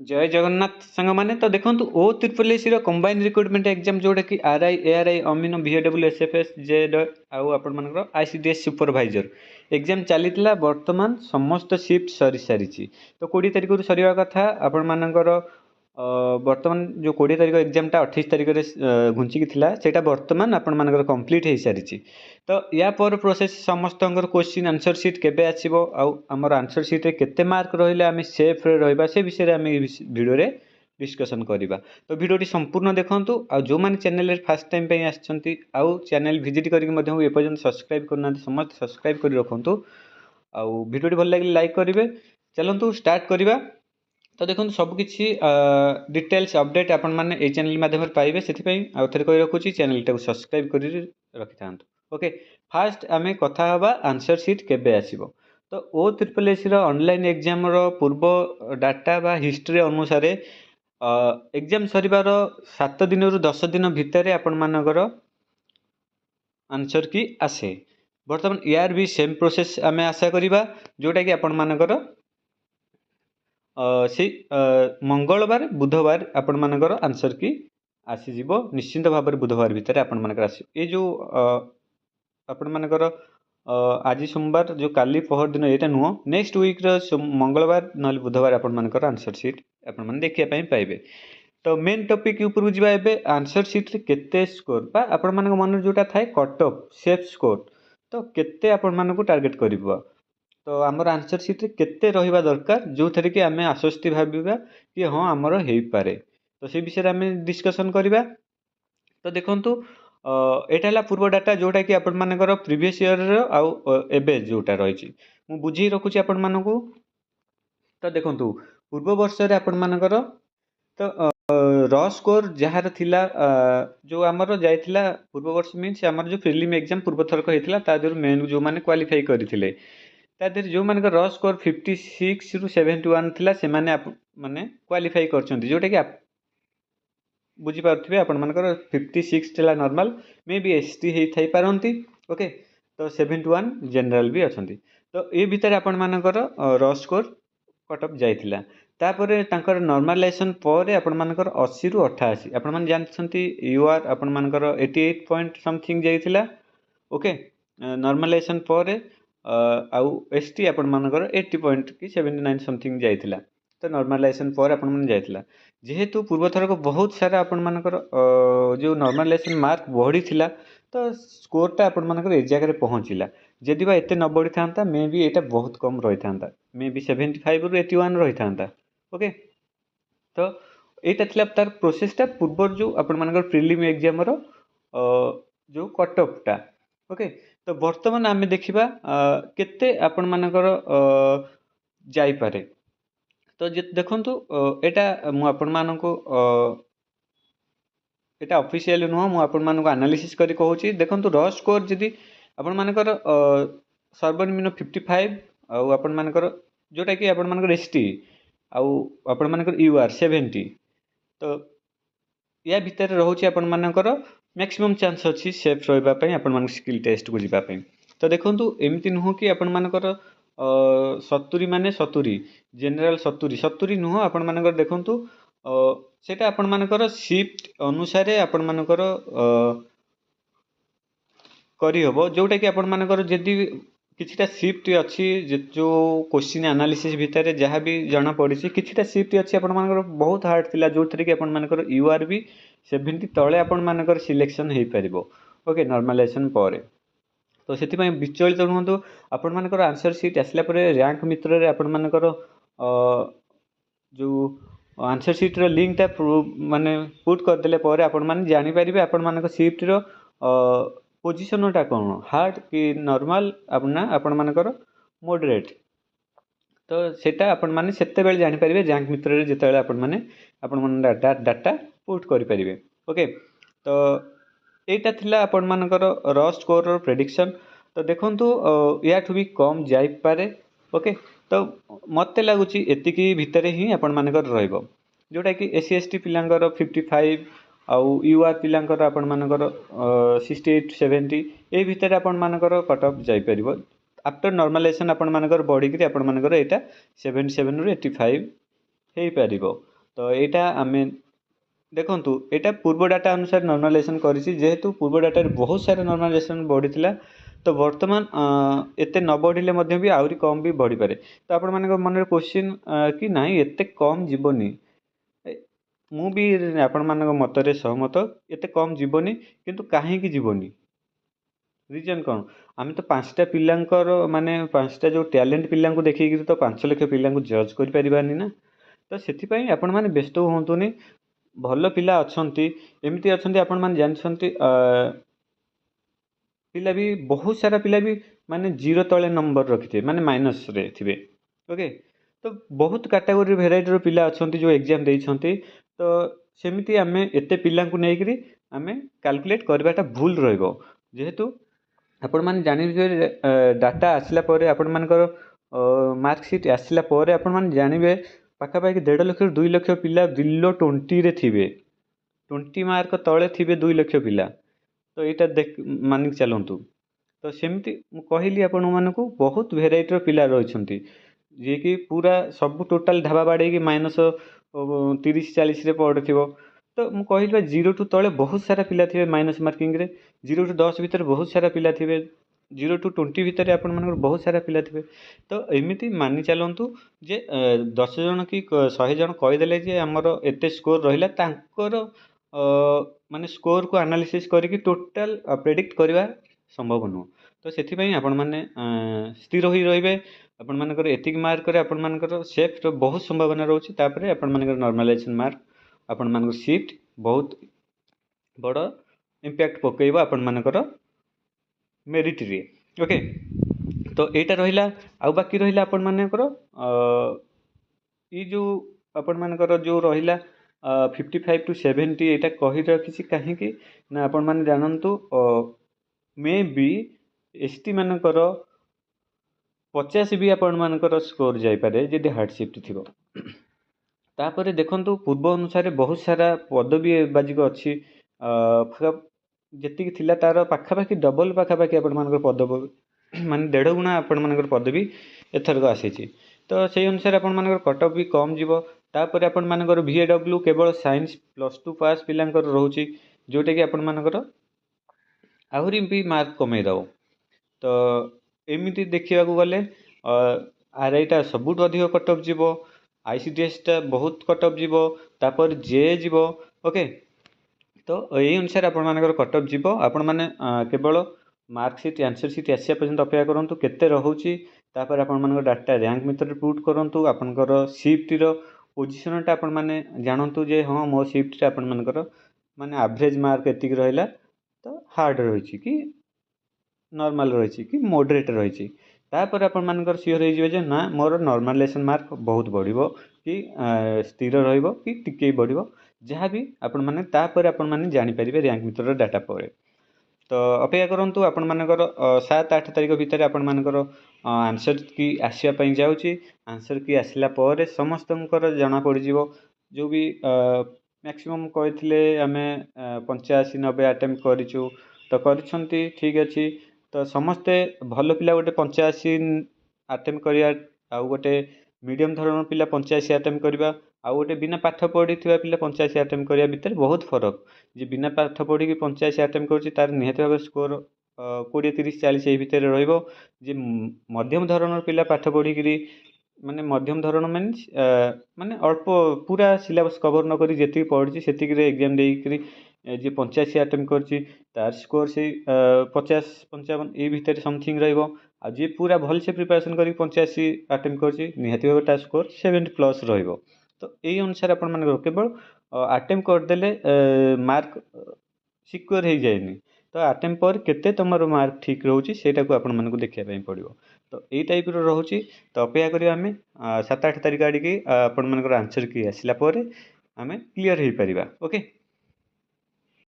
जय जगन्नाथ सांग मैंने तो देखो O triple S C combined recruitment exam जोटा कि आरआई एआरआई अमीन बीएडब्ल्यू एसएफएस जेड आउ आईसीडीएस सुपरभाइजर एग्जाम चली बर्तमान समस्त शिफ्ट सरी सारी तो 20 तारिख सरिया कथा आपण मानकर बर्तमान जो 20 तारिख एग्जामटा 28 तारिख घुंचिकी थिला सेटा बर्तमान आपण मानकर कंप्लीट हो सारी तो या पर प्रोसेस समस्त क्वेश्चन आंसर सीट केबे आसीबो आउ हमर आंसर सीट रे केते मार्क रहिले आमे सेफ रे रहबा से विषय रे आमे वीडियो रे डिस्कशन करिबा। तो वीडियो टी संपूर्ण देखंतु आ जो माने चैनल रे फर्स्ट टाइम पे आछंती आउ चैनल विजिट करिक मध्ये ए पर्यंत सब्सक्राइब करना समस्त सब्सक्राइब करि रखंतु आउ वीडियो टी भल लागिले लाइक करिवे। चलंतु स्टार्ट करिबा। तो देखो सबकि डिटेल्स अपडेट आपण मैंने ये चैनल माध्यम पाइबे से आउ थे कही रखुच्छी चैनल टाक सब्सक्राइब कर रखि था। ओके फास्ट आम कथा हवा आंसर सीट केबे आसीबो। तो ओ ट्रिपल एसी ऑनलाइन एग्जाम रो पूर्व डाटा बा हिस्ट्री अनुसार एग्जाम सरिबार 7 दिन रु 10 दिन भितर आपण मानकर आंसर की आसे। बर्तमान यार भी सेम प्रोसेस आम आशा करिबा जोटा कि आपण मानकर से मंगलवार बुधवार आपण मानकर आंसर की आसीजिव निश्चिंत भाव में बुधवार भितर आपण मानकर आसीबो। ये जो आपण मानकर आज सोमवार जो काली पहर दिन यहाँ नुह नेक्स्ट वीक मंगलवार ना बुधवार आपण मानकर आंसर सीट आपण माने देखिया पई पाइबे। तो मेन टॉपिक ऊपर जीवा एबे आंसर सीट रे केते स्कोर बा आपण मानक मन जोटा थाए कट ऑफ सेफ स्कोर तो केते आपण मानक टार्गेट करबो। तो आमर आंसर सीट रे केते रहिबा दरकार जो थरे कि आमे आश्वस्ति भाबिबा कि हाँ आमर हेई पारे। तो से विषय आमे डिस्कशन करिबा। तो देखंतु एटा हला पूर्व डाटा जोटा कि आपण मानकर प्रीवियस ईयर रो आउ एबे जोटा रहिछि मु बुझी रखुछि आपण मानकु। तो देखंतु पूर्व वर्ष रे आपण मानकर तो र स्कोर जहार थिला जो आमर जाइथिला पूर्व वर्ष मीन्स आमर जो प्रीलिम एग्जाम पूर्व थरक हेतिला ता देर मेन जो माने क्वालिफाई करिथिले ता देर जो मानकर र स्कोर 56 रु 71 थिला से माने माने क्वालिफाई करछंती जोटा कि बुझी पारथिबे आपण मानकर 56 थिला नॉर्मल मे बी एसटी हेई थाई पारंती। ओके तो 71 जनरल भी अछंती। तो ए भीतर आपण मानकर र स्कोर कट ऑफ जाइथिला तापरे तांकर नॉर्मलाइजेशन पर आपण मानकर 80 रु 88 आपण मान जानछंती यूआर आपण मानकर 88 पॉइंट समथिंग जाइथिला। ओके नॉर्मलाइजेशन पर आउ एसटी आपण मानकर 80 पॉइंट कि 79 समथिंग जाइथिला। तो नॉर्मलाइजेशन पर आपण मान जाइथिला जेहेतु पूर्व थरक बहुत सारा आपण मानकर जो नॉर्मलाइजेशन मार्क बढ़ी थिला तो स्कोरटा आपण मानकर ए जगह रे पहुंचिला जदि बा एते न बढ़ी थांता मे बी एटा बहुत कम रही थांता मे बी 75 रु 81 रही थांता। ओके तो एटा थिला तार प्रोसेसटा पूर्व जो आपण मानकर प्रीलिम एग्जाम रो जो कट ऑफ टा। ओके तो वर्तमान आमे देखिबा केते आपण मानकर जाई पारे। तो देखंतु एटा मु आपण मानको एटा ऑफिशियल नुह मु आपण मानको एनालिसिस करी कहूची। देखंतु र स्कोर जदी आपण मानकर सर्वनिम्न 55 आउ आपण मानकर जोटा कि आपण मानकर एसटी आउ आपण मानकर यूआर 70 तो या भीतर रहउची आपण मानकर मैक्सिमम चांस अछि सेफ रहबा पई आपण मान स्किल टेस्ट को जिबा पई। तो देखंतु एमिति नुह कि आपण मानकर 70 माने 70 जनरल 70 नुह आपण मानकर देखंतु सेटा आपण मानकर शिफ्ट अनुसार आपण मानकर करी हबो जोटा कि आपण मानकर जदी किछिटा शिफ्ट अछि जो क्वेश्चन एनालिसिस भितर जहाँ भी जना पड़ी किछिटा शिफ्ट अछि आपण मानकर बहुत हार्ड थिला जो थरे कि आपण मानकर यूआर भी 70 तळे आपण मानकर सिलेक्शन हेई परिबो। ओके नॉर्मलाइजेशन पर तो से विचलित नुहतु आपण मानकर आंसर सीट आसला परे रैंक मित्र रे आपण मानकर जो आंसर सीट रो लिंक टा माने पुट कर देले परे आपण माने जानि परिबे आपण मानकर शिफ्ट रो पोजीशन टा कोन हार्ड कि नॉर्मल आपण मानकर मॉडरेट। तो सेटा आपण माने सेते बेले जानि परिबे रैंक मित्र रे जेते बेले आपण माने डाटा पुट करि परिबे। ओके तो एटा थिला आपण मानकर र स्कोर रो प्रेडिक्शन। तो देखंतु याठु भी कम जाई पारे। ओके तो मते लागुची एतिकी भितरे ही आपण मानकर रहइबो जोटा कि एससी एसटी पिलांकर 55 आउ यूआर पिलांकर आपण मानकर 68 70 ए भितर आपण मानकर कट ऑफ जाई परिबो। आफ्टर नॉर्मलाइजेशन आपण मानकर बॉडी कि आपण मानकर एटा 77 रु 85 ହେଇପାରିବ। ତ ଏଇଟା ଆମେ ଦେଖନ୍ତୁ ଏଇଟା ପୂର୍ବ ଡାଟା ଅନୁସାରେ ନର୍ମାଲାଇଜେସନ୍ କରିଛି, ଯେହେତୁ ପୂର୍ବ ଡାଟାରେ ବହୁତ ସାରା ନର୍ମାଲାଇଜେସନ୍ ବଢ଼ିଥିଲା, ତ ବର୍ତ୍ତମାନ ଏତେ ନ ବଢ଼ିଲେ ମଧ୍ୟ ବି ଆହୁରି କମ୍ ବି ବଢ଼ିପାରେ। ତ ଆପଣମାନଙ୍କ ମନରେ କୋଶ୍ଚିନ୍ କି ନାହିଁ ଏତେ କମ୍ ଯିବନି, ମୁଁ ବି ଆପଣମାନଙ୍କ ମତରେ ସହମତ, ଏତେ କମ୍ ଯିବନି, କିନ୍ତୁ କାହିଁକି ଯିବନି ରିଜନ୍ କ'ଣ? ଆମେ ତ 5ଟା ପିଲାଙ୍କର ମାନେ 5ଟା ଯେଉଁ ଟ୍ୟାଲେଣ୍ଟ ପିଲାଙ୍କୁ ଦେଖିକିରି ତ 5 ଲକ୍ଷ ପିଲାଙ୍କୁ ଜଜ୍ କରିପାରିବାନି ନା। ତ ସେଥିପାଇଁ ଆପଣମାନେ ବ୍ୟସ୍ତ ହୁଅନ୍ତୁନି, ଭଲ ପିଲା ଅଛନ୍ତି, ଏମିତି ଅଛନ୍ତି ଆପଣମାନେ ଜାଣିଛନ୍ତି ପିଲା ବି ବହୁତ ସାରା ପିଲା ବି ମାନେ 0 ତଳେ ନମ୍ବର ରଖିଥିବେ, ମାନେ ମାଇନସ୍ରେ ଥିବେ। ଓକେ, ତ ବହୁତ କାଟାଗୋରୀ ଭେରାଇଟିର ପିଲା ଅଛନ୍ତି ଯେଉଁ ଏକ୍ଜାମ୍ ଦେଇଛନ୍ତି। ତ ସେମିତି ଆମେ ଏତେ ପିଲାଙ୍କୁ ନେଇକରି ଆମେ କାଲକୁଲେଟ୍ କରିବାଟା ଭୁଲ ରହିବ, ଯେହେତୁ ଆପଣମାନେ ଜାଣିବେ ଡାଟା ଆସିଲା ପରେ ଆପଣମାନଙ୍କର ମାର୍କସିଟ୍ ଆସିଲା ପରେ ଆପଣମାନେ ଜାଣିବେ ପାଖାପାଖି 1.5 ଲକ୍ଷରୁ 2 ଲକ୍ଷ ପିଲା ବିଲୋ 20ରେ ଥିବେ, 20 ମାର୍କ ତଳେ ଥିବେ 2 ଲକ୍ଷ ପିଲା। ତ ଏଇଟା ମାନିକି ଚାଲନ୍ତୁ। ତ ସେମିତି ମୁଁ କହିଲି ଆପଣମାନଙ୍କୁ ବହୁତ ଭେରାଇଟିର ପିଲା ରହିଛନ୍ତି, ଯିଏକି ପୁରା ସବୁ ଟୋଟାଲ୍ ଢାବା ବାଡ଼େଇକି -30-40ରେ ପଢ଼ୁଥିବ। ତ ମୁଁ କହିଲି ବା 0 ଠୁ ତଳେ ବହୁତ ସାରା ପିଲା ଥିବେ ମାଇନସ୍ ମାର୍କିଂରେ, 0 ଠୁ 10 ଭିତରେ ବହୁତ ସାରା ପିଲା ଥିବେ, 0 ଠୁ 20 ଭିତରେ ଆପଣମାନଙ୍କର ବହୁତ ସାରା ପିଲା ଥିବେ। ତ ଏମିତି ମାନି ଚାଲନ୍ତୁ ଯେ 10 ଜଣ କି 100 ଜଣ କହିଦେଲେ ଯେ ଆମର ଏତେ ସ୍କୋର୍ ରହିଲା, ତାଙ୍କର ମାନେ ସ୍କୋରକୁ ଆନାଲିସିସ୍ କରିକି ଟୋଟାଲ୍ ପ୍ରେଡ଼ିକ୍ଟ କରିବା ସମ୍ଭବ ନୁହଁ। ତ ସେଥିପାଇଁ ଆପଣମାନେ ସ୍ଥିର ହୋଇ ରହିବେ। ଆପଣମାନଙ୍କର ଏତିକି ମାର୍କରେ ଆପଣମାନଙ୍କର ସେଫ୍ର ବହୁତ ସମ୍ଭାବନା ରହୁଛି। ତାପରେ ଆପଣମାନଙ୍କର ନର୍ମାଲାଇଜେସନ୍ ମାର୍କ ଆପଣମାନଙ୍କ ସିଫ୍ଟ ବହୁତ ବଡ଼ ଇମ୍ପ୍ୟାକ୍ଟ ପକାଇବ ଆପଣମାନଙ୍କର ମେରିଟ୍ରେ। ଓକେ, ତ ଏଇଟା ରହିଲା। ଆଉ ବାକି ରହିଲା ଆପଣମାନଙ୍କର ଏଇ ଯେଉଁ ଆପଣମାନଙ୍କର ଯେଉଁ ରହିଲା 55 to 70, ଏଇଟା କହି ରଖିଛି କାହିଁକି ନା ଆପଣମାନେ ଜାଣନ୍ତୁ ମେ ବି ST ମାନଙ୍କର 50 ବି ଆପଣମାନଙ୍କର ସ୍କୋର୍ ଯାଇପାରେ ଯଦି ହାର୍ଡ଼ସିପ୍ଟ ଥିବ। ତାପରେ ଦେଖନ୍ତୁ ପୂର୍ବ ଅନୁସାରେ ବହୁତ ସାରା ପଦବୀ ବାଜିକ ଅଛି, ଯେତିକି ଥିଲା ତାର ପାଖାପାଖି ଡବଲ୍ ପାଖାପାଖି ଆପଣମାନଙ୍କର ପଦବୀ ମାନେ 1.5 ଗୁଣା ଆପଣମାନଙ୍କର ପଦବୀ ଏଥରକ ଆସିଛି। ତ ସେଇ ଅନୁସାରେ ଆପଣମାନଙ୍କର କଟଅଫ୍ ବି କମ୍ ଯିବ। ତାପରେ ଆପଣମାନଙ୍କର VAW କେବଳ ସାଇନ୍ସ +2 ପାସ୍ ପିଲାଙ୍କର ରହୁଛି, ଯେଉଁଟାକି ଆପଣମାନଙ୍କର ଆହୁରି ବି ମାର୍କ କମେଇଦେବ। ତ ଏମିତି ଦେଖିବାକୁ ଗଲେ RIଟା ସବୁଠୁ ଅଧିକ କଟଅଫ୍ ଯିବ, ICDSଟା ବହୁତ କଟଅଫ୍ ଯିବ, ତାପରେ JE ଯିବ। ଓକେ, ତ ଏଇ ଅନୁସାରେ ଆପଣମାନଙ୍କର କଟଅଫ୍ ଯିବ। ଆପଣମାନେ କେବଳ ମାର୍କସିଟ୍ ଆନ୍ସର ସିଟ୍ ଆସିବା ପର୍ଯ୍ୟନ୍ତ ଅପେକ୍ଷା କରନ୍ତୁ କେତେ ରହୁଛି। ତାପରେ ଆପଣମାନଙ୍କ ଡାଟା ର୍ୟାଙ୍କ ଭିତରେ ପୁଟ୍ କରନ୍ତୁ, ଆପଣଙ୍କର ସିଫ୍ଟର ପୋଜିସନଟା ଆପଣମାନେ ଜାଣନ୍ତୁ ଯେ ହଁ ମୋ ସିଫ୍ଟରେ ଆପଣମାନଙ୍କର ମାନେ ଆଭରେଜ୍ ମାର୍କ ଏତିକି ରହିଲା, ତ ହାର୍ଡ଼ ରହିଛି କି ନର୍ମାଲ୍ ରହିଛି କି ମଡରେଟ୍ ରହିଛି। ତାପରେ ଆପଣମାନଙ୍କର ସିଓର ହେଇଯିବେ ଯେ ନା ମୋର ନର୍ମାଲାଇଜେସନ୍ ମାର୍କ ବହୁତ ବଢ଼ିବ କି ସ୍ଥିର ରହିବ କି ଟିକେ ବଢ଼ିବ, ଯାହା ବି ଆପଣମାନେ ତାପରେ ଆପଣମାନେ ଜାଣିପାରିବେ ର୍ୟାଙ୍କ ଭିତରର ଡାଟା ପରେ। ତ ଅପେକ୍ଷା କରନ୍ତୁ, ଆପଣମାନଙ୍କର 7-8 ତାରିଖ ଭିତରେ ଆପଣମାନଙ୍କର ଆନ୍ସର୍ କି ଆସିବା ପାଇଁ ଯାଉଛି। ଆନ୍ସର୍ କି ଆସିଲା ପରେ ସମସ୍ତଙ୍କର ଜଣାପଡ଼ିଯିବ, ଯେଉଁ ବି ମ୍ୟାକ୍ସିମମ୍ କହିଥିଲେ ଆମେ 85-90 ଆଟେମ୍ପ୍ଟ କରିଛୁ, ତ କରିଛନ୍ତି ଠିକ୍ ଅଛି। ତ ସମସ୍ତେ ଭଲ ପିଲା ଗୋଟେ 85 ଆଟେମ୍ପ୍ଟ କରିବା, ଆଉ ଗୋଟେ ମିଡ଼ିୟମ୍ ଧରଣର ପିଲା 85 ଆଟେମ୍ପ୍ଟ କରିବା, ଆଉ ଗୋଟେ ବିନା ପାଠ ପଢ଼ିଥିବା ପିଲା 85 ଆଟେମ୍ପ୍ଟ କରିବା ଭିତରେ ବହୁତ ଫରକ। ଯେ ବିନା ପାଠ ପଢ଼ିକି 85 ଆଟେମ୍ପ୍ଟ କରୁଛି ତାର ନିହାତି ଭାବରେ ସ୍କୋର୍ 20-30-40 ଏଇ ଭିତରେ ରହିବ। ଯେ ମଧ୍ୟମ ଧରଣର ପିଲା ପାଠ ପଢ଼ିକିରି ମାନେ ମଧ୍ୟମ ଧରଣ ମିନ୍ସ ମାନେ ଅଳ୍ପ ପୁରା ସିଲାବସ୍ କଭର୍ ନ କରି ଯେତିକି ପଢ଼ିଛି ସେତିକିରେ ଏକ୍ଜାମ୍ ଦେଇକରି ଯିଏ 85 ଆଟେମ୍ପ୍ଟ କରିଛି ତାର ସ୍କୋର୍ ସେଇ 50-55 ଏଇ ଭିତରେ ସମଥିଙ୍ଗ ରହିବ। ଆଉ ଯିଏ ପୁରା ଭଲସେ ପ୍ରିପାରେସନ୍ କରିକି 85 ଆଟେମ୍ପ୍ଟ କରିଛି ନିହାତି ଭାବରେ ତା ସ୍କୋର୍ 70+ ରହିବ। ତ ଏଇ ଅନୁସାରେ ଆପଣମାନଙ୍କର କେବଳ ଆଟେମ୍ପ୍ଟ କରିଦେଲେ ମାର୍କ ସିକ୍ୟୁର ହେଇଯାଏନି। ତ ଆଟେମ୍ପ୍ଟ ପରେ କେତେ ତୁମର ମାର୍କ ଠିକ୍ ରହୁଛି ସେଇଟାକୁ ଆପଣମାନଙ୍କୁ ଦେଖିବା ପାଇଁ ପଡ଼ିବ। ତ ଏଇ ଟାଇପ୍ର ରହୁଛି। ତ ଅପେକ୍ଷା କରିବା ଆମେ 7-8 ତାରିଖ ଆଡ଼ିକି ଆପଣମାନଙ୍କର ଆନ୍ସର୍ କି ଆସିଲା ପରେ ଆମେ କ୍ଲିଅର୍ ହେଇପାରିବା। ଓକେ।